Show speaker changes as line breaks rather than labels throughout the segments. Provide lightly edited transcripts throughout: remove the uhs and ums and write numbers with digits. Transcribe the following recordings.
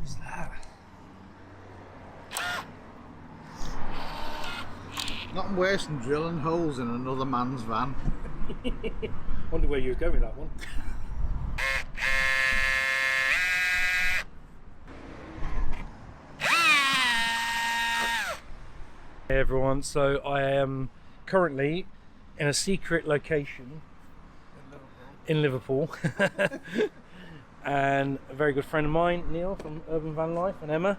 Who's that?
Nothing worse than drilling holes in another man's van.
Wonder where you were going with that one. Hey everyone, so I am currently in a secret location in Liverpool. And a very good friend of mine, Neil from Urban Van Life, and Emma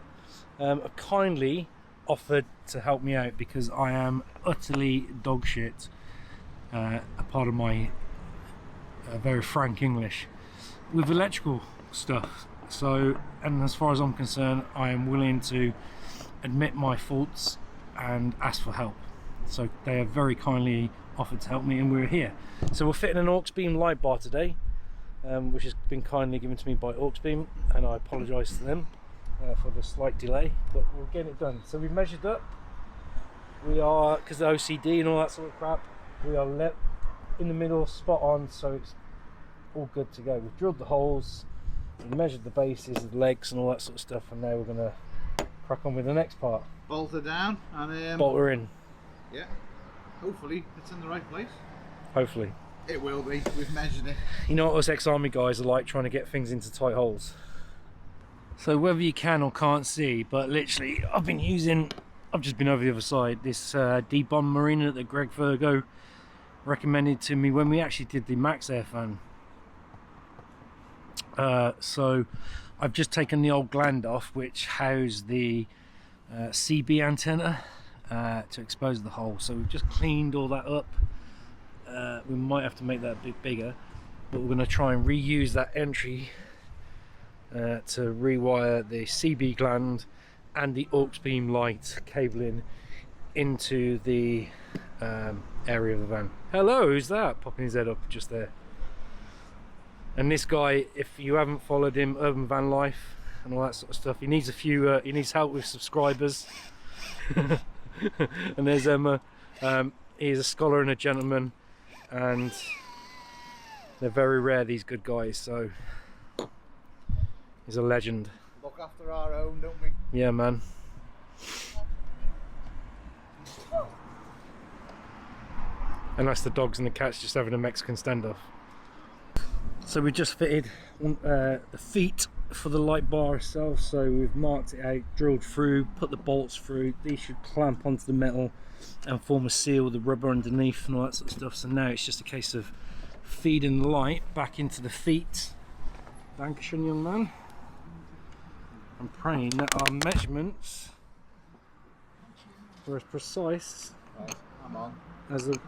have kindly offered to help me out because I am utterly dog shit, a part of my very frank English, with electrical stuff. So, and as far as I'm concerned, I am willing to admit my faults and ask for help. So they have very kindly offered to help me, and we're here. So we're fitting an AUXBEAM light bar today, which has been kindly given to me by AUXBEAM, and I apologise to them for the slight delay, but we'll get it done. So we've measured up. We are, because of OCD and all that sort of crap, we are in the middle, spot on, so it's all good to go. We've drilled the holes, we measured the bases, the legs and all that sort of stuff, and now we're going to crack on with the next part.
Bolt her down and
bolt her in.
Yeah, hopefully it's in the right place.
Hopefully.
It will be, we've measured it.
You know what us ex-army guys are like, trying to get things into tight holes. So whether you can or can't see, but literally I've just been over the other side, this D-bomb marina that Greg Virgo recommended to me when we actually did the Max Air fan. So I've just taken the old gland off which housed the CB antenna to expose the hole. So we've just cleaned all that up. We might have to make that a bit bigger, but we're going to try and reuse that entry to rewire the CB gland and the AUXBEAM light cabling into the area of the van. Hello, who's that? Popping his head up just there. And this guy, if you haven't followed him, Urban Van Life and all that sort of stuff, he needs a few, he needs help with subscribers. And there's Emma. He's a scholar and a gentleman, and they're very rare, these good guys, so he's a legend.
Look after our own, don't we?
Yeah, man. And that's the dogs and the cats just having a Mexican standoff. So we just fitted the feet for the light bar itself, so we've marked it out, drilled through, put the bolts through. These should clamp onto the metal and form a seal with the rubber underneath and all that sort of stuff. So now it's just a case of feeding the light back into the feet. Dankeschön, young man. I'm praying that our measurements were as precise
Right, I'm on.
as the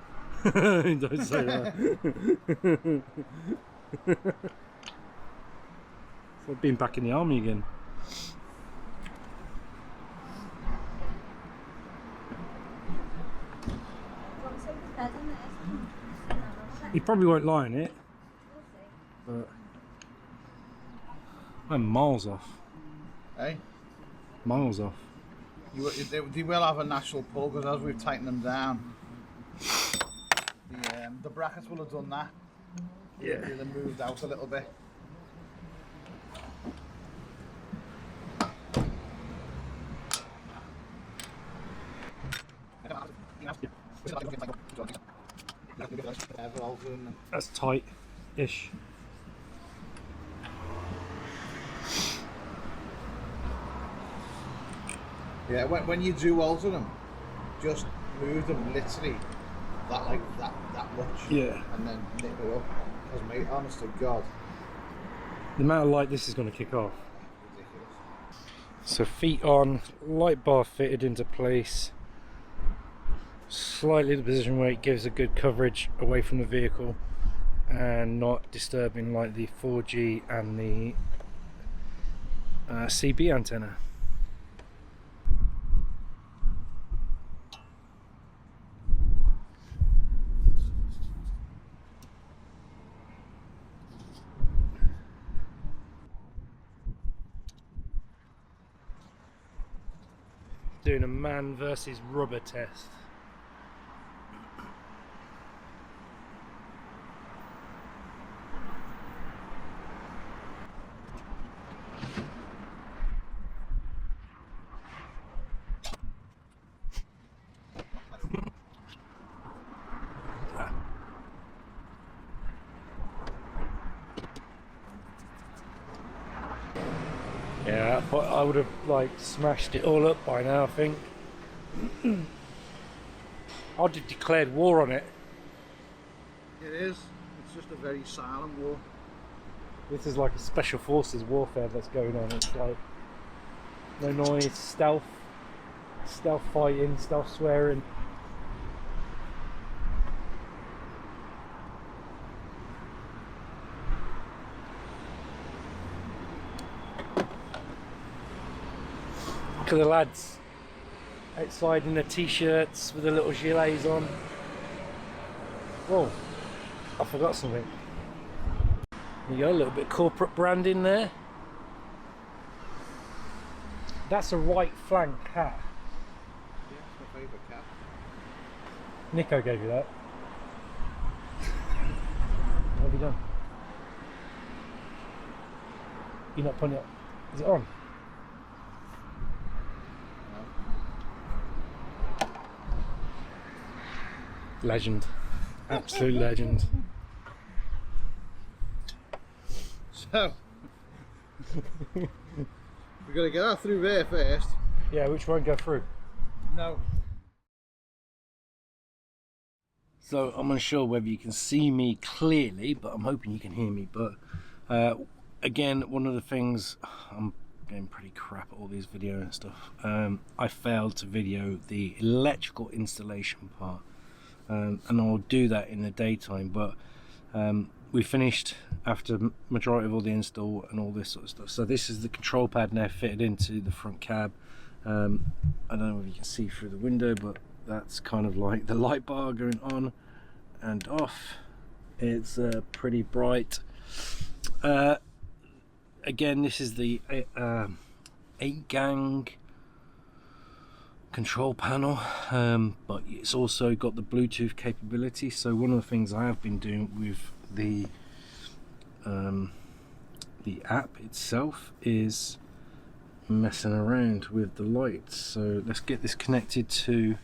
don't say that. It's like being back in the army again. He probably won't lie on it, but I'm miles off.
Hey?
Miles off.
They will have a natural pull, because as we've tightened them down, the brackets will have done that.
Yeah.
They've moved out a little bit.
That's tight-ish.
Yeah, when you do alter them, just move them literally that much.
Yeah.
And then nip it up. Because mate, honest to God.
The amount of light this is going to kick off.
Ridiculous.
So feet on, light bar fitted into place. Slightly the position where it gives a good coverage away from the vehicle and not disturbing like the 4G and the CB antenna. Doing a man versus rubber test. But I would have like smashed it all up by now, I think. I'd have declared war on it.
It is. It's just a very silent war.
This is like a special forces warfare that's going on. It's like no noise, stealth fighting, stealth swearing. Look at the lads outside in their t-shirts with the little gilets on. Whoa, I forgot something. There you go, a little bit of corporate branding there. That's a right flank hat.
Yeah, it's my favourite cat.
Nico gave you that. What have you done? You're not putting it on. Is it on? No. Legend. Absolute legend.
So, we've got to get that through there first.
Yeah, which won't go through.
No.
So I'm unsure whether you can see me clearly, but I'm hoping you can hear me. But again, one of the things, I'm getting pretty crap at all these video and stuff. I failed to video the electrical installation part, and I'll do that in the daytime. But we finished after majority of all the install and all this sort of stuff. So this is the control pad now fitted into the front cab. I don't know if you can see through the window, but that's kind of like the light bar going on and off. It's pretty bright. Again, this is the 8-gang control panel, but it's also got the Bluetooth capability. So one of the things I have been doing with the app itself is messing around with the lights. So let's get this connected to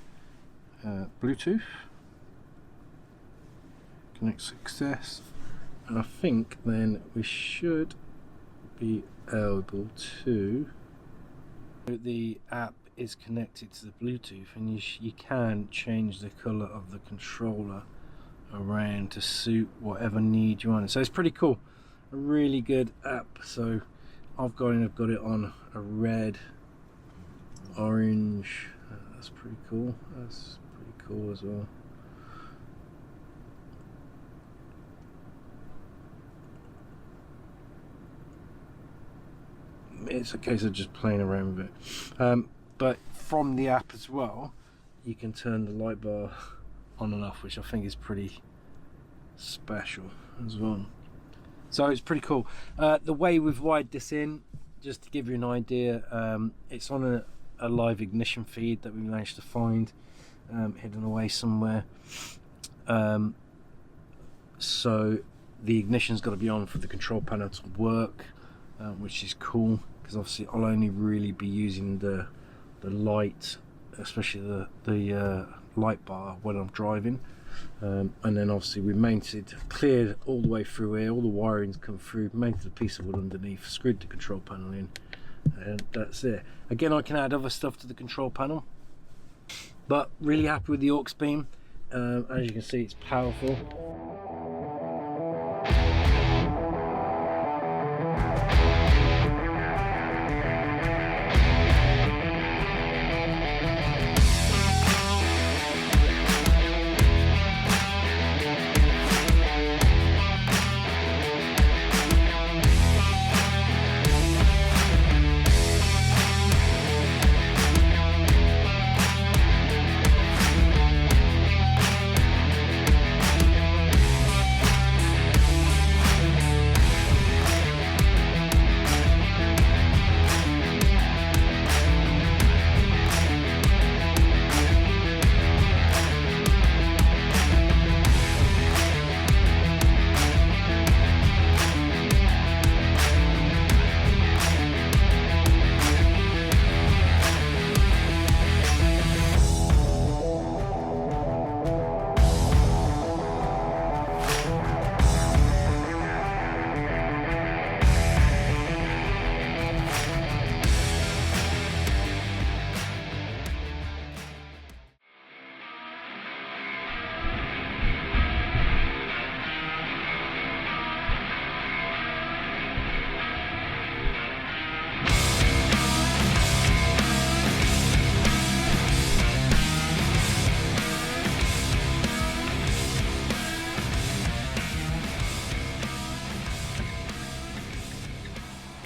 Bluetooth. Connect success, and I think then we should be able to. The app is connected to the Bluetooth, and you can change the color of the controller around to suit whatever need you want. So it's pretty cool, a really good app. So I've got it on a red, orange. That's pretty cool. That's pretty cool as well. It's a case of just playing around with it, but from the app as well you can turn the light bar on and off, which I think is pretty special as well. So it's pretty cool. The way we've wired this in, just to give you an idea, it's on a live ignition feed that we managed to find hidden away somewhere. So the ignition's got to be on for the control panel to work, which is cool, because obviously I'll only really be using the light, especially the light bar, when I'm driving. And then obviously we mounted, cleared all the way through here, all the wiring's come through, mounted a piece of wood underneath, screwed the control panel in, and that's it. Again, I can add other stuff to the control panel, but really happy with the AUXBEAM. As you can see, it's powerful.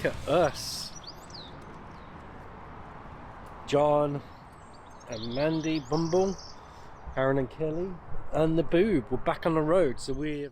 look at us. John and Mandy Bumble, Aaron and Kelly, and the Boob. We're back on the road, so we've